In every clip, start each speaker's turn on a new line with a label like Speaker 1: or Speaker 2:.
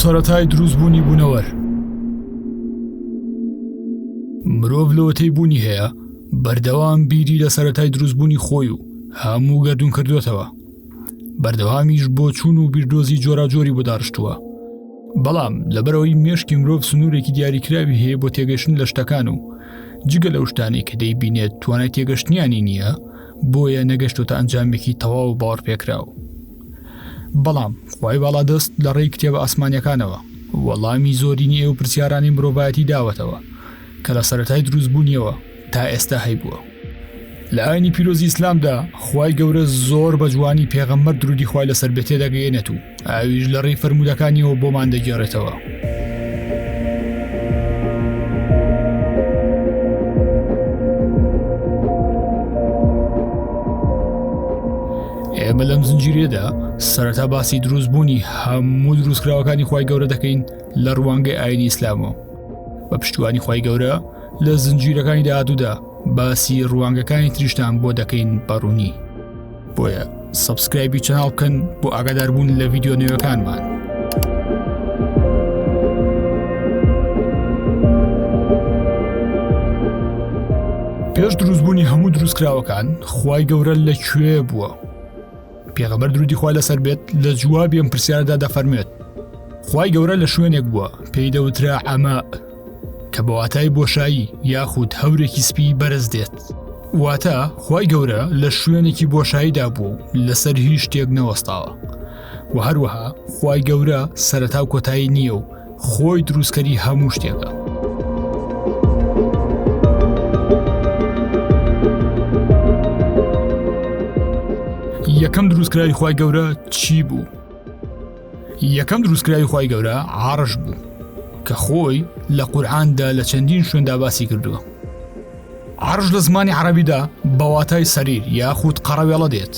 Speaker 1: سەرەتای دروستبوونی بوونەوەر. مرۆڤ لەوەتەی بوونی هەیە بەردەوام بیری لە سەرەتای دروستبوونی خۆی و هەموو گەردوون کردوێتەوە. بەردەوامیش بۆ چوون و بیردۆزی جۆراجۆری بۆ داڕشتووە. بەڵام لەبەرەوەی مێشکی مرۆڤ سنوورێکی دیاریکراوی هەیە بۆ تێگەشتن لە شتەکان و جگە لەو شتانی کە دەیبینێت توانای تێگەشتنیانی نییە، بۆیە نەگەشتۆتە ئەنجامێکی تەواو باوەڕ پێکراو. بەڵام خوای باڵادەست لە ڕێی کتێبە ئاسمانیەکانەوە وەڵامی زۆرینی ئێوە پرسیارانی مرۆڤایەتی داوەتەوە کە لە سەرەتای دروستبوونیەوە تا ئێستا هەیبووە. لە ئاینی پیرۆزی ئیسلامدا خوای گەورە زۆر بە جوانی پێغەمبەر درودی خوای لەسەر بێت تێدەگەیەنێت و ئاویش لە ڕێی فەرمودەکانیەوە بۆمان دەگێڕێتەوە. ئێمە لەم زنجیرێدا سەرەتا باسی دروستبوونی هەموو دروستکراوەکانی خوای گەورە دەکەین لە ڕوانگەی ئاینی ئیسلامەوە. بە پشتیوانی خوای گەورە لە زنجیرەکانی داهاتوودا باسی ڕوانگەکانی تریشتان بۆ دەکەین بەڕوونی. بۆیە سەبسکرایبی چەناڵ بکەن بۆ ئاگاداربوون لە ڤیدیۆ نوێیەکانمان. پێش دروستبوونی هەموو دروستکراوەکان خوای گەورە لەکوێ بووە؟ پێغەمبەر درودی خوای لەسەر بێت لە جوابی ئەم پرسیارەدا دەفەرمێت خوای گەورە لە شوێنێک بووە پێی دەوترا عەما، کە بە واتای بۆشایی یاخود هەورێکی سپی بەرز دێت. واتە خوای گەورە لە شوێنێکی بۆشاییدا بوو و لەسەر هیچ شتێک نەوەستاوە. و هەروەها خوای گەورە سەرەتا و کۆتایی نییە و خۆی دروستکەری هەموو شتێکە. یەکەم دروستکراوی خوای گەورە چی بوو؟ یەکەم دروستکراوی خوای گەورە عەرش بوو کە خۆی لە قورئاندا لە چەندین شوێندا باسی کردووە. عەرش لە زمانی عەرەبیدا بە واتای سەریر یاخود قەڕەوێڵە دێت.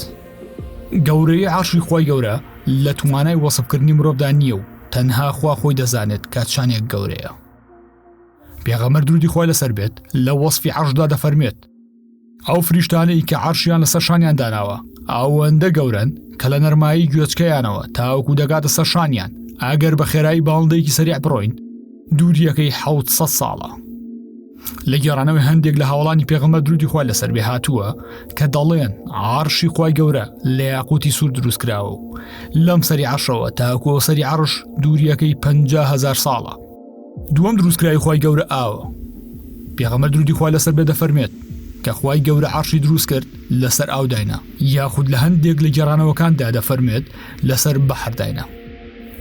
Speaker 1: گەورەی عەرشی خوای گەورە لە تومانای وەسفکردنی مرۆڤدا نییە و تەنها خوا خۆی دەزانێت کاتشانێک گەورەیە. پێغەمبەر درودی خوای لەسەر بێت لە وەسفی عەرشدا دەفەرمێت ئەو فریشتانەی کە عەرشیان لەسەر شانیان داناوە ئەوەندە گەورن کە لە نەرمایی گوێچکەیانەوە تاوەکو دەگاتە سەر شانیان، ئەگەر بە خێرایی باڵندەیەکی سەریع بڕۆین دووریەکەی 700 ساڵە. لە گێڕانەوەی هەندێک لە هاوڵانی پێغەمبەر درودی خوای لەسەر بێ هاتووە کە دەڵێن عەرشی خوای گەورە لە یاقوتی سوور دروستکراوە و لەم سەری عەرشەوە تاوەکو سەری عەرش دووریەکەی 50,000 ساڵە. دووەم دروستکراوی خوای گەورە ئاوە. پێغەمبەر درودی خوای لەسەر بێ دەفەرمێت کە خوای گەورە عەرشی دروست کرد لەسەر ئاو داینا، یاخود لە هەندێک لە گێڕانەوەکاندا دەفەرمێت لەسەر بەحر داینا.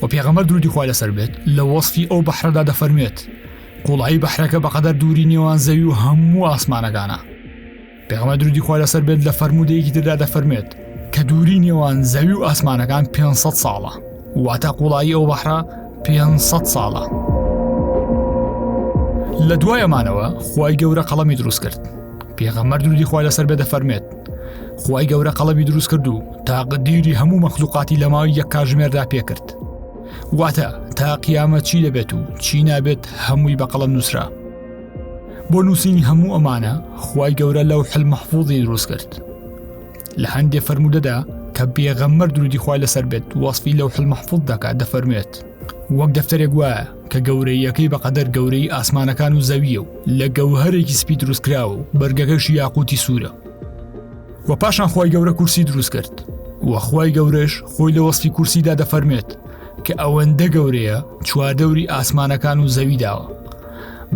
Speaker 1: و پێغەمبەر درودی خوای لەسەر بێت لە وەسفی ئەو بەحرەدا دەفەرمێت قوڵایی بەحرەکە بەقەدەر دووری نێوان زەوی و هەموو ئاسمانەکانە. پێغەمبەر درودی خوای لەسەر بێت لە فەرمودەیەکی تردا دەفەرمێت کە دووری نێوان زەوی و ئاسمانەکان 500 ساڵە، واتە قوڵایی ئەو بەحرە 500 ساڵە. لە دوایەمانەوە خوای گەورە قەڵەمی دروست کرد. پێغەمبەر درودی خوای لەسەر بێ دەفەرمێت خوای گەورە قەڵەمی دروست کرد و تاقدیری هەموو مەخلوقاتی لە ماوەی یەک کاتژمێردا پێکرد. واتە تا قیامەت چی دەبێت و چی نابێت هەمووی بە قەڵەم نووسرا. بۆ نووسینی هەموو ئەمانە خوای گەورە لەوح المەحفوظی دروست کرد. لە هەندێک فەرمودەدا کە پێغەمبەر درودی خوای لەسەر بێت وەسفی لەوح المەحفوظ دەکات دەفەرمێت وەک دەفتەرێک وایە کە گەورەیەکەی بەقەدەر گەورەی ئاسمانەکان و زەویە و لە گەوهەرێکی سپی دروست کراوە و بەرگەکەشی یاقوتی سوورە. و پاشان خوای گەورە کورسی دروست کرد. و خوای گەورەش خۆی لە وەسفی کورسیدا دەفەرمێت کە ئەوەندە گەورەیە چواردەوری ئاسمانەکان و زەوی داوە.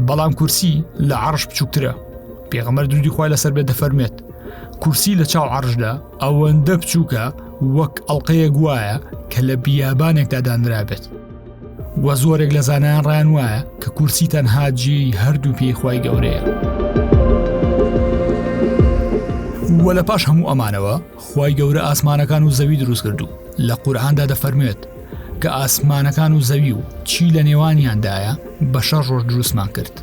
Speaker 1: بەڵام کورسی لە عەرش بچووکترە. پێغەمبەر درودی خوای لەسەر بێت دەفەرمێت کورسی لە چاو عەرشدا ئەوەندە بچووکە وەک ئەڵقەیەک وایە کە لە بیابانێکدا دانرابێت. و زۆرێک لە زانایان ڕایان وایە کە کورسی تەنها جێی هەردوو پێی خوای گەورەیە. و لە پاش هەموو ئەمانەوە خوای گەورە ئاسمانەکان و زەوی دروست کردو. لە قورئاندا دەفەرمێت کە ئاسمانەکان و زەوی و چی لە نێوانیاندایە بە 6 ڕۆژ دروستمان کرد.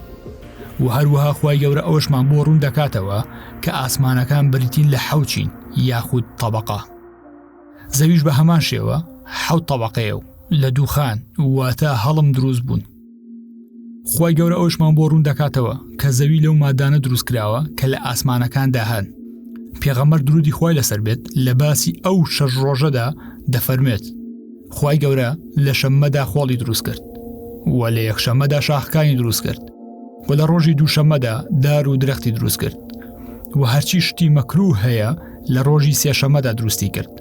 Speaker 1: و هەروەها خوای گەورە ئەوشمان بۆ ڕوون دەکاتەوە کە ئاسمانەکان بریتین لە 7 چین یاخود طەبەقە. زەویش بە هەمان شێوە 7 طەبەقەیە و لە دووخان واتە هەڵم دروست بوون. خوای گەورە ئەوشمان بۆ ڕوون دەکاتەوە کە زەوی لەو مادانە دروست کراوە کە لە ئاسمانەکاندا هەن. پێغەمبەر درودی خوای لەسەر بێت لە باسی ئەو 6 ڕۆژەدا دەفەرمێت خوای گەورە لە شەممەدا خۆڵی دروست کرد و لە یەکشەممەدا شاخەکانی دروست کرد و لە ڕۆژی دووشەممەدا دار و درەختی دروست کرد و هەرچی شتی مەکروه هەیە لە ڕۆژی سێشەممەدا دروستی کرد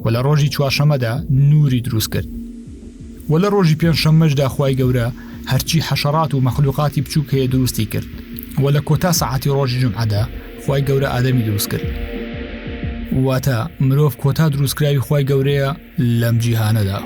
Speaker 1: و لە ڕۆژی چوارشەممەدا نوری دروست کرد و لە ڕۆژی پێنجشەممەشدا خوای گەورە هەرچی حەشەرات و مەخلوقاتی بچووک هەیە دروستی کرد و لە کۆتا سەعاتی ڕۆژی جومعەدا خوای گەورە ئادەمی دروست کرد. واتە مرۆڤ کۆتا دروستکراوی خوای گەورەیە لەم جیهانەدا.